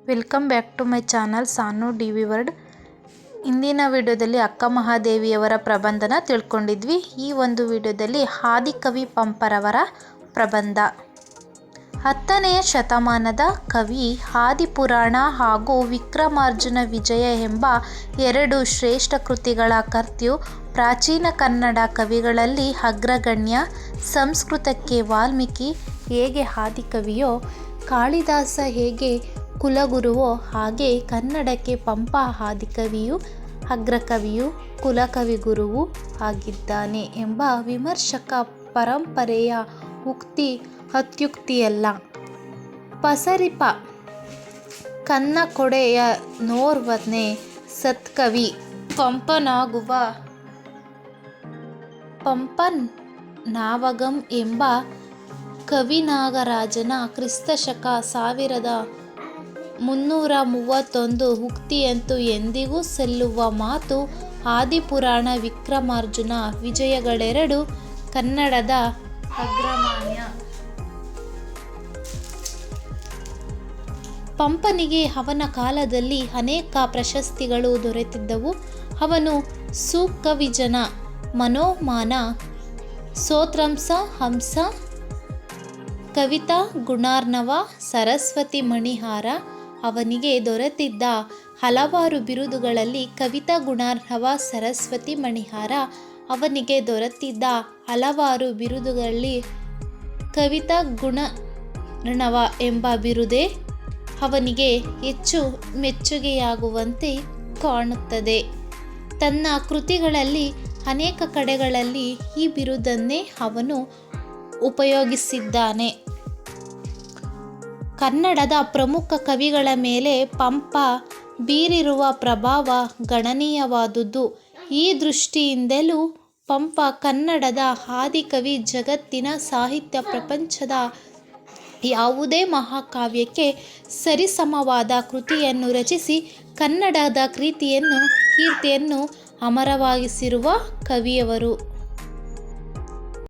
Welcome back to my channel Sanu DV world. ಇಂದಿನ ವಿಡಿಯೋದಲ್ಲಿ ಅಕ್ಕ ಮಹಾದೇವಿಯವರ ಪ್ರಬಂಧನ ತಿಳ್ಕೊಂಡಿದ್ವಿ. ಈ ಒಂದು ವಿಡಿಯೋದಲ್ಲಿ ಆದಿಕವಿ ಪಂಪರವರ ಪ್ರಬಂಧ. 10ನೇ ಶತಮಾನದ ಕವಿ ಆದಿಪುರಾಣ ಹಾಗೂ ವಿಕ್ರಮಾರ್ಜುನ ವಿಜಯ ಎಂಬ ಎರಡು ಶ್ರೇಷ್ಠ ಕೃತಿಗಳ ಕರ್ತೃ. ಪ್ರಾಚೀನ ಕನ್ನಡ ಕವಿಗಳಲ್ಲಿ ಅಗ್ರಗಣ್ಯ. ಸಂಸ್ಕೃತಕ್ಕೆ ವಾಲ್ಮೀಕಿ ಹೇಗೆ ಆದಿಕವಿಯೋ, ಕಾಳಿದಾಸ ಹೇಗೆ ಕುಲಗುರುವೋ ಹಾಗೆ ಕನ್ನಡಕ್ಕೆ ಪಂಪ ಆದಿಕವಿಯೂ ಅಗ್ರಕವಿಯೂ ಕುಲಕವಿಗುರುವೂ ಆಗಿದ್ದಾನೆ ಎಂಬ ವಿಮರ್ಶಕ ಪರಂಪರೆಯ ಉಕ್ತಿ ಅತ್ಯುಕ್ತಿಯಲ್ಲ. ಪಸರಿಪ ಕನ್ನಕೊಡೆಯ ನೋರ್ವನೇ ಸತ್ಕವಿ ಪಂಪನಾವಗಂ ಎಂಬ ಕವಿನಾಗರಾಜನ ಕ್ರಿಸ್ತಶಕ 1331 ಉಕ್ತಿಯಂತೂ ಎಂದಿಗೂ ಸಲ್ಲುವ ಮಾತು. ಆದಿಪುರಾಣ ವಿಕ್ರಮಾರ್ಜುನ ವಿಜಯಗಳೆರಡು ಕನ್ನಡದ ಅಗ್ರಮಾನ್ಯ. ಪಂಪನಿಗೆ ಅವನ ಕಾಲದಲ್ಲಿ ಅನೇಕ ಪ್ರಶಸ್ತಿಗಳು ದೊರೆತಿದ್ದವು. ಅವನು ಸುಕವಿಜನ, ಮನೋಮಾನ, ಸ್ತೋತ್ರಂಸ, ಹಂಸ, ಕವಿತಾ ಗುಣಾರ್ಣವ, ಸರಸ್ವತಿ ಮಣಿಹಾರ. ಅವನಿಗೆ ದೊರೆತಿದ್ದ ಹಲವಾರು ಬಿರುದುಗಳಲ್ಲಿ ಕವಿತಾ ಗುಣಾರ್ಣವ, ಸರಸ್ವತಿ ಮಣಿಹಾರ. ಅವನಿಗೆ ದೊರೆತಿದ್ದ ಹಲವಾರು ಬಿರುದುಗಳಲ್ಲಿ ಕವಿತಾ ಗುಣಾರ್ಣವ ಎಂಬ ಬಿರುದೇ ಅವನಿಗೆ ಹೆಚ್ಚು ಮೆಚ್ಚುಗೆಯಾಗುವಂತೆ ಕಾಣುತ್ತದೆ. ತನ್ನ ಕೃತಿಗಳಲ್ಲಿ ಅನೇಕ ಕಡೆಗಳಲ್ಲಿ ಈ ಬಿರುದನ್ನೇ ಅವನು ಉಪಯೋಗಿಸಿದ್ದಾನೆ. ಕನ್ನಡದ ಪ್ರಮುಖ ಕವಿಗಳ ಮೇಲೆ ಪಂಪ ಬೀರಿರುವ ಪ್ರಭಾವ ಗಣನೀಯವಾದುದು. ಈ ದೃಷ್ಟಿಯಿಂದಲೂ ಪಂಪ ಕನ್ನಡದ ಆದಿಕವಿ. ಜಗತ್ತಿನ ಸಾಹಿತ್ಯ ಪ್ರಪಂಚದ ಯಾವುದೇ ಮಹಾಕಾವ್ಯಕ್ಕೆ ಸರಿಸಮವಾದ ಕೃತಿಯನ್ನು ರಚಿಸಿ ಕನ್ನಡದ ಕೀರ್ತಿಯನ್ನು ಅಮರವಾಗಿಸಿರುವ ಕವಿಯವರು.